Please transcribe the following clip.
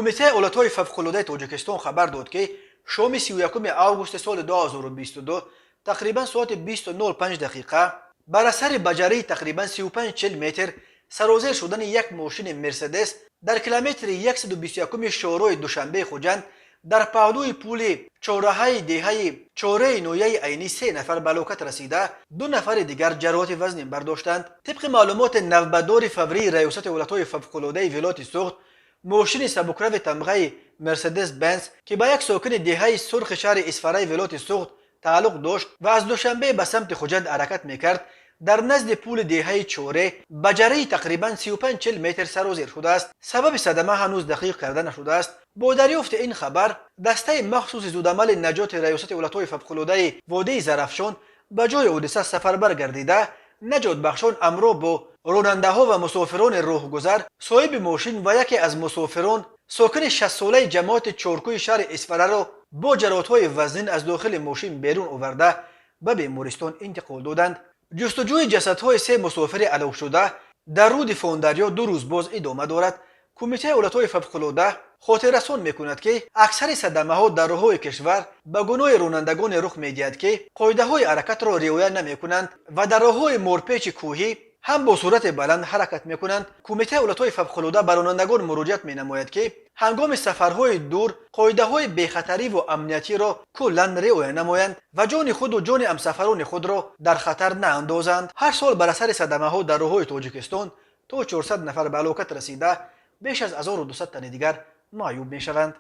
کمیته اولت‌های فوق‌العاده تاجیکستان خبر داد که شام 31 آگوست سال 2022 تقریبا ساعت 20:05 دقیقه بر اثر بجری تقریبا 35-40 متر سرازیر شدن یک ماشین مرسدس در کیلومتر 121 شوروی دوشنبه خوجند در پهلوی پول چهارراهه دهه چهاره نویه عینی 3 نفر به هلاکت رسیده، 2 نفر دیگر جراحات وزن برداشتند. طبق معلومات نوبدار فوری ریاست ولایت‌های فوق‌العاده ولایت سوخت، ماشین سبکرو تمغه مرسدس بنز که به یک ساکن دهه سرخ شهر اسفرای ولایت سوخت تعلق داشت و از دوشنبه به سمت خوجند حرکت میکرد، در نزد پول دهه چوره بجری تقریبا 35-40 متر سرازیر شده است. سبب صدمه هنوز دقیق کرده نشده است. با دریافت این خبر دسته مخصوص زودعمل نجات ریاست ولایت‌های فوق‌العاده وادی زرافشان به جای حادثه سفربر گردیده نجات بخشان امرو با راننده ها و مسافران راهگذر صاحب ماشین و یکی از مسافران ساکن 60 ساله جماعت چارکوی شهر اسفره را با جراحت‌های وزن از داخل ماشین بیرون آورده به بیمارستان انتقال دادند. جستجوی جسدهای 3 مسافر هلاک شده در رود فاندریا 2 روز باز ادامه دارد. کمیته ولایت‌های فوق‌العاده خاطر رسان میکند که اکثر صدمه ها در راه‌های کشور به گناه رانندگان رخ میدهد که قاعده های حرکت را رعایت نمیکنند و در راه‌های مورپیچ کوهی هم با سرعت بلند حرکت میکنند. کمیته ولایت‌های فوق‌العاده به رانندگان مراجعت مینماید که هنگام سفرهای دور قاعده‌های بی‌خطری و امنیتی را کلاً رعایت نمایند و جان خود و جان همسفران خود را در خطر ناندازند. هر سال بر اثر صدمه‌ها در راه‌های تاجیکستان تا 400 نفر به هلاکت رسیده، بیش از 1200 تن دیگر معیوب میشوند.